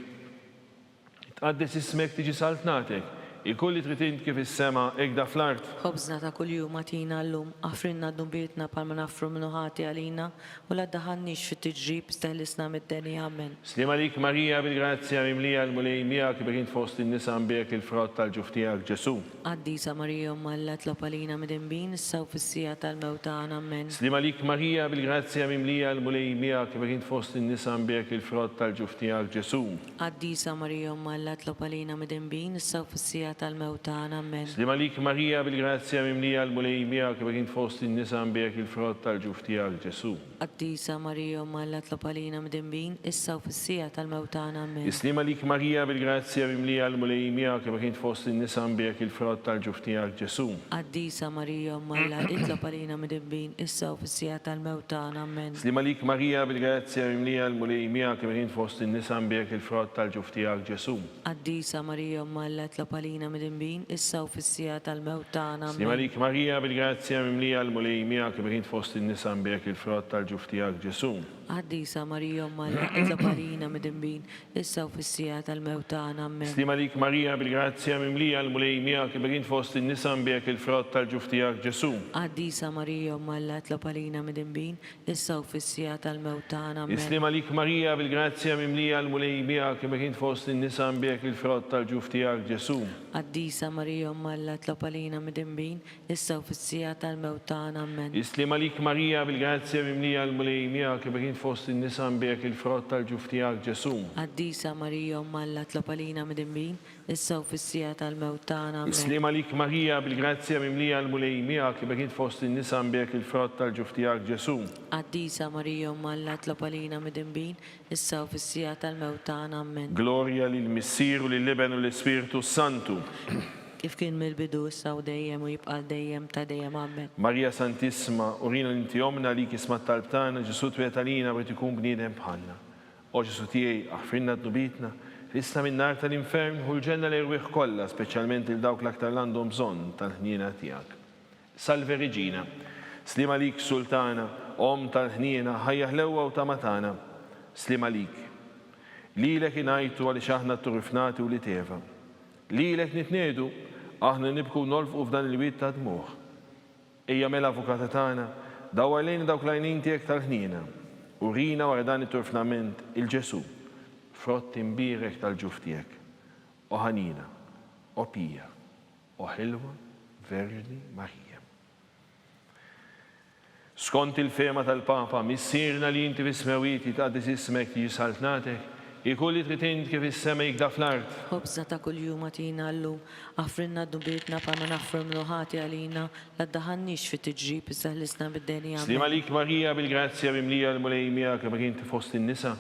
tqaddes ismek tiġi saltnatek, ikolli trid int kif is-sema hekk fl-art. Ħobżna ta' kuljum atina llum, għafrinna d-dumbietna palma nafru minnu ħati għalina u la daħannix fit-tiġrib steħlisna mid-deni amen. Slima lik Marija bil-grazzja mimlija l-mulej miegħek kif int fost in-nisa mbek il-frott tal-ġuf tiegħek Ġesu. Qaddisa Marija Malla tlob għalina mid-inbin issa u fis-sija tal-mewtan amen. Slima lik Marija bil-grazzja mimlija l-mulej miegħek kif int fost in-nisa mbek il-frott tal-ġuf tiegħek Ġesu. Qaddisa Marija Malla tlob għalina mid-inbin issa u fis-sija tal-mewtan amen. Slima lik Marija bil-grazzja mimlija l-mulej miegħek kif int fost in-nisa mbek il-frott tal-ġuf tiegħek Ġesu. Qaddisa Marija Malla tlob għalina mid-inbin issa u fis-sija tal-mewtan amen. Slima lik Marija bil-grazzja mimlija l-mulej miegħek kif int fost in-nisa mbek il-frott tal-ġuf tiegħek Ġesu. Qaddisa Marija Malla tlob għalina mid-inbin issa u fis-sija tal-mewtan amen. Slima lik Marija bil-grazzja mimlija l-mulej miegħek kif int fost in-nisa mbek il-frott tal-ġuf tiegħek Ġesu. Qaddisa Marija Malla tlob għalina mid-inbin issa u fis-sija tal-mewtan Slima amen. lik Marija bil-grazzja mimlija l-mulej miegħek kif int fost in-nisa mbek il-frott tal-ġuf tiegħek Ġesu. Qaddisa Marija Malla tlob għalina mid-inbin issa u fis-sija tal-mewtan amen. Slima lik Marija bil-grazzja mimlija l-mulej miegħek kif int fost in-nisa mbek il-frott tal-ġuf tiegħek Ġesu. Qaddisa Marija Malla tlob għalina mid-inbin issa u fis-sija tal-mewtan amen. Slima lik Marija bil-grazzja mimlija l-mulej miegħek kif int fost in-nisa mbek il-frott tal-ġuf tiegħek Ġesu. Qaddisa Marija Malla tlob għalina mid-inbin issa u fis-sija tal-mewtan amen. Slima lik Marija bil-grazzja mimlija l-mulej miegħek kif int fost in-nisa mbek il-frott tal-ġuf tiegħek Ġesu. Qaddisa Marija Malla tlob għalina mid-inbin issa u fis-sija tal-mewtan amen. Slima lik Marija bil-grazzja mimlija l-mulej miegħek kif int fost in-nisa mbek il-frott tal-ġuf tiegħek Ġesu. Qaddisa Marija Malla tlob għalina mid-inbin issa u fis-sija tal-mewtan amen. Glorja lill-Missier u lill-Iben u l-Ispirtu Santu. Kif kien mill-bidu issa u dejjem u jibqa' dejjem ta' dejjem amen. Marija Santissima, urina l-inti omna li kisma talbtana, Ġesu twetalina bħet ikun bniedem bħalna. O Ġesu tiegħi aħfrinna d-nubitna, fissa minn nar tal-infern u l-ġenna l-irwieħ kollha, speċjalment il dawk l-aktar għandhom bżonn tal-ħniena tiegħek. Salve Reġina, slima lik Sultana, om tal-ħniena, ħajja ħlewwa u tamatana, slima lik. Lilek inajtu għaliex aħna turrifnati u li teva. Lilek nitnedu, aħna nibku nolfqu f'dan il-wid ta' dmuħ. Ejja mela avukata tagħna, dawar lejn dawk l-għajnejn tiegħek tal-ħniena. Urina wara dan it-turfnament il-Ġesu, frott imbirek tal-ġuf tiegħek. O ħanina, o pija, o ħilwa, Verġni Marija. Skont il-fema tal-Papa, missierna li inti fis-smewiet tqaddis ismek tiġi saltnatek, ikolli trid int kif is-sema jikda fl-art. Ħobżna ta' kuljum atina llum, għafrinna d-dumbietna palma nafru minnu ħati għalina la daħannix fit-tiġrib isteħlisna mid-deni amen. Slima lik Marija bil-grazzja mimlija l-mulej miegħek kif inti fost in-nisa,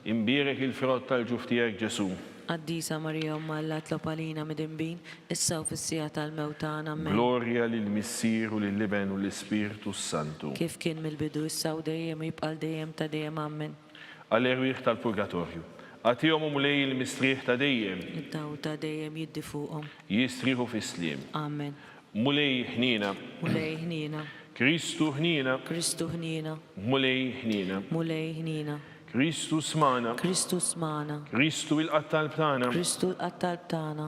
imbirek il-frott tal-ġuf tiegħek Ġesu. Qaddisa Marija Malla tlob għalina mid-inbin issa u fis-sija tal-mewtan amen. Glorja lill-Missier u lill-Iben u l-Ispirtu Santu. Kif kien mill-bidu issa u dejjem u jibqa' dejjem ta' dejjem amen. Għall-erwieħ tal-Purgatorju. Għatihom u mulej il-mistrieħ ta' dejjem. Id-daw ta' dejjem jiddi fuqhom. Jistrieħu fis-sliem. Amen. Mulej ħnina. Mulej ħnina. Kristu ħnina. Kristu ħnina. Mulej ħnina. Mulej ħnina. Kristu smana. Kristu smana. Kristu il-qattal btana. Kristu l-qattal btana.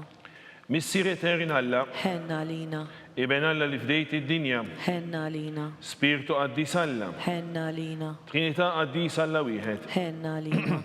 Missier eterin Alla. Ħenna lina. Iben Alla li fdejt id-dinja. Ħenna lina. Spiritu qaddis Alla. Ħenna lina. Trinità qaddis Alla wieħed. Ħenna lina.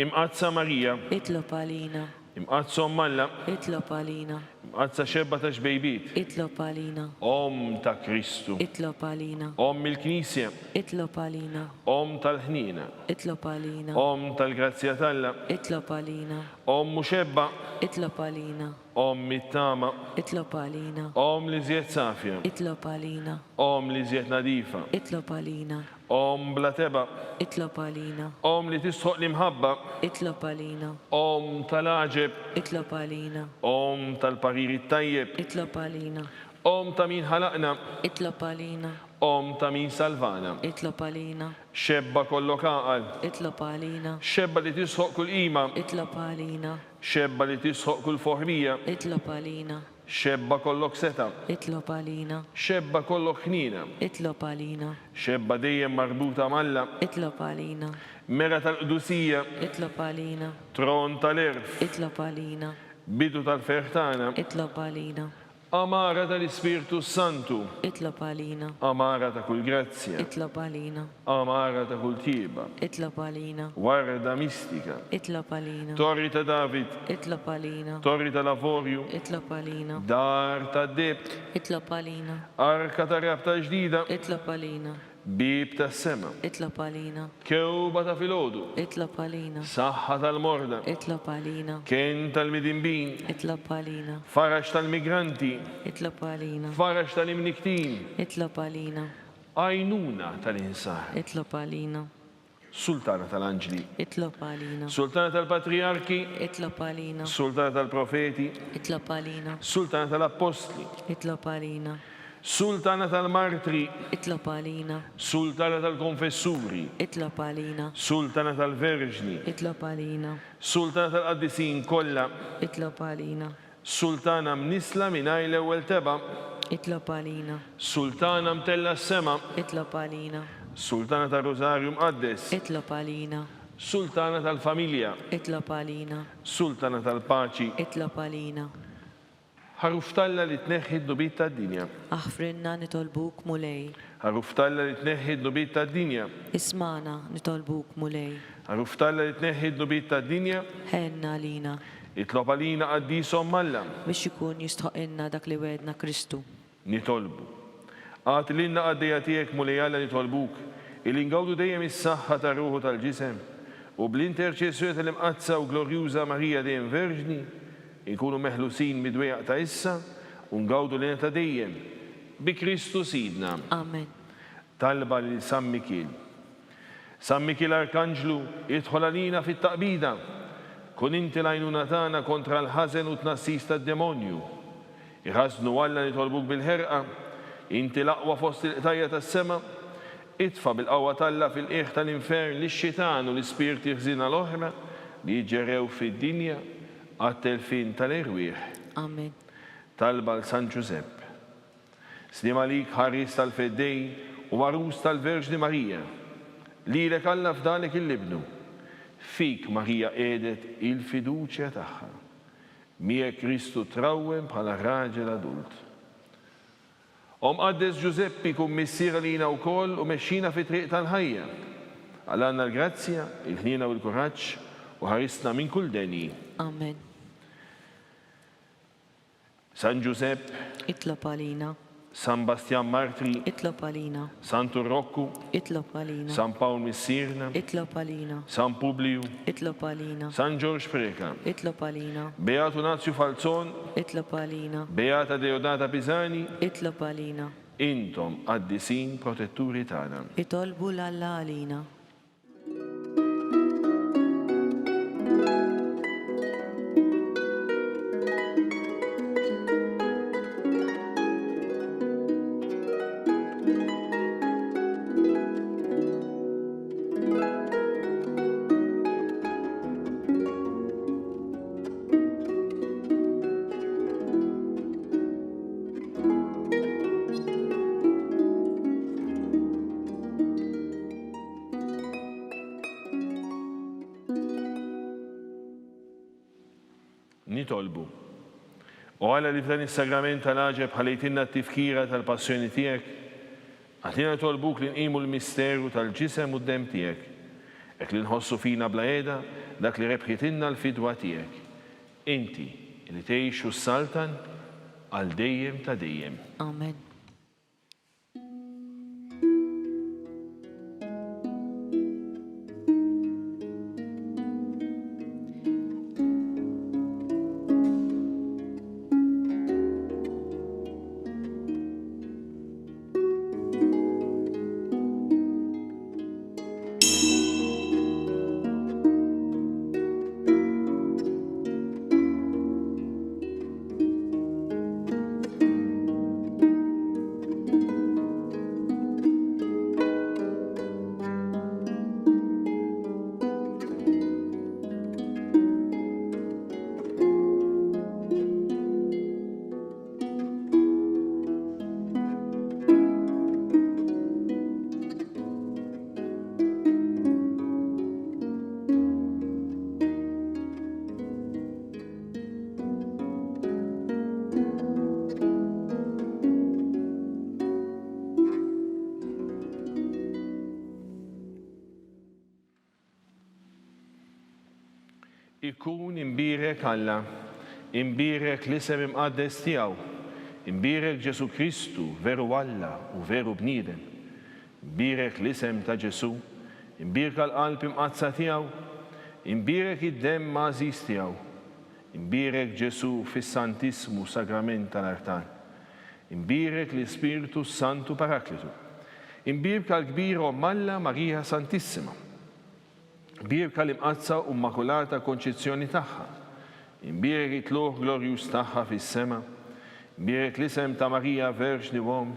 Imqazza Marija. Itlob għalina. Imqazza Alla. Itlob għalina. Imqazza xebba ta' xbejbit. Itlob għalina. Om ta' Kristu. Itlob għalina. Om il-Knisja. Itlob għalina. Om tal-ħnina. Itlob għalina. Om tal-grazzja talla. Itlob għalina. Om muxebba. Itlob għalina. Om mittama. Itlob għalina. Om li zjed safja. Itlob għalina. Om li zjed nadifa. Itlob għalina. Om blateba. Itlob għalina. Om li tisħoq li mħabba. Itlob għalina. Om tal-aġeb. Itlob għalina. Om tal-pariri tajjeb. Itlob għalina. Om ta' min ħalaqna. Itlob għalina. Om ta' min salvana. Itlob għalina. Xebba kollok aqal. Itlob għalina. Xebba li tisħoq kull qima. Itlob għalina. Xebba li tisħoq kull foħrija. Itlob għalina. Xebba kollok seta. Itlob għalina. Xebba kollok ħnina. Itlob għalina. Xebba dejjem marbuta malla. Itlob għalina. Mera tal-qdusija. Itlob għalina. Tron tal-erf. Itlob għalina. Bidu tal-fertana. Itlob għalina. Amara tal-Ispirtu Santu. Itlob għalina. Amara ta' kull grazzja. Itlob għalina. Amara ta' kull tieba. Itlob għalina. Warda mistika. Itlob għalina. Torri ta' David. Itlob għalina. Torri ta' Lavorju. Itlob għalina. Dar ta' Deb. Itlob għalina. Arka ta' rabta ġdida. Itlob għalina. Bib ta' sema. Itlob għalina. Kewba ta' filodu. Itlob għalina. Saħħa tal-morda. Itlob għalina. Ken tal-midimbin. Itlob għalina. Farax tal-migranti. Itlob għalina. Farax tal-imniktin. Itlob għalina. Għajnuna tal-insar. Itlob għalina. Sultana tal-anġli. Itlob għalina. Sultana tal-patriarki. Itlob għalina. Sultana tal-profeti. Itlob għalina. Sultana tal-apostli. Itlob għalina. Sultana tal-martri. Itlob għalina. Sultana tal-konfessuri. Itlob għalina. Sultana tal-verġni. Itlob għalina. Sultana tal-qaddisin kollha. Itlob għalina. Sultana mnisla mingħajr l-ewwel teba. Itlob għalina. Sultana mtella s-sema. Itlob għalina. Sultana tal-Rosarju mqaddes. Itlob għalina. Sultana tal-familja. Itlob għalina. Sultana tal-paċi. Itlob għalina. Ħaruftalla li tneħħi d-dubit tad-dinja. Aħfrinna nitolbuk mulej. Ħaruftalla li tneħħi d-dubit tad-dinja. Ismana nitolbuk mulej. Ħaruftalla li tneħħi d-dubit tad-dinja. Ħenna lina. Itlob għalina qaddisom malla. Biex ikun jistħoqinna dak li wedna Kristu. Nitolbu. Għat l-inna għaddejja tiegħek mulejalla nitolbuk. Il-ingawdu dejjem is-saħħa tar-ruħu tal-ġisem. U bl-interċessjoni tal-imqazza u glorjuża Marija dejjem Verġni. Inkunu meħlusin mid-dwejaq ta' issa, ungawdu l ta' dejjem, bi Kristu sidna. Amen. Talba li San Mikil. San Mikil Arkanġlu, idħol għalina fit-taqbida, kun inti l-għajnuna tagħna kontra l-ħażen u tnassis tad-demonju. Iħasnu Alla nitolbuk bil-ħerqa, inti l-aqwa fost il-qtajja tas-sema, itfa bil-qawwa talla fil-qiegħ tal-infern lix-xitan u l-ispirti ħżina l-oħra li jiġġerew fid-dinja għat-telfin tal-irwieħ. Amen. Talba l-San Giuseppe. Slim għalik ħaris tal-feddej u warus tal-Verġni Marija. Lilek Alla f'dalek il-libnu. Fik Marija edet il-fiduċja tagħha. Miegħek Kristu trawwem bħala raġel adult. Qaddes Giuseppi kun missier lina wkoll u mexxina fi triq tal-ħajja. Għalanna l-grazzja, il-ħnina u l-kuraġġ u ħarisna minn kull deni. Amen. San Giuseppe, Itlob għalina. San Bastian Martri, Itlob għalina. San Turroccu, Itlob għalina. San Paul Missirna, Itlob għalina. San Publiu, Itlob għalina. San George Preka, Itlob għalina. Beato Nazio Falzon, Itlob għalina. Beata Deodata Pisani, Itlob għalina. intom għaddisin protetturi tagħna. Itolbu l-Alla għalina. Nitolbu. U Alla li f'dan is-sagrament tal-aġeb ħalejtinna t-tifkira tal-passjoni tiegħek, għatina tolbuk li nqimu l-misteru tal-ġisem u d-dem tiegħek, ek li nħossu fina bla qiegħda dak li rebħitinna l-fidwa tiegħek. Inti li tgħixu s-saltan għal dejjem ta' dejjem. Amen. Ikun imbirek Alla, imbirek l-isem imqaddes tiegħu, imbirek Ġesu Kristu veru Alla u veru bniedem, imbirek l-isem ta' Ġesu, imbirek l-qalb imqazza tiegħu, imbirek id-demm mażis tiegħu, imbirek Ġesu fis-Santismu Sagrament tal-Artan, imbirek l-Ispiritu Santu Paraklitu, imbirek l-kbira Alla Marija Santissima, imbirek l-imqazza u Immakulata Konċezzjoni tagħha, imbirek it-tluq glorjus tagħha fis-sema, imbirek l-isem ta' Marija Verġni Uom,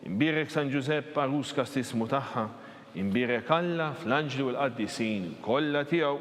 imbirek San Giuseppe Arus kastismu tagħha, imbirek Alla fl-anġli u l-qaddisin kollha tiegħu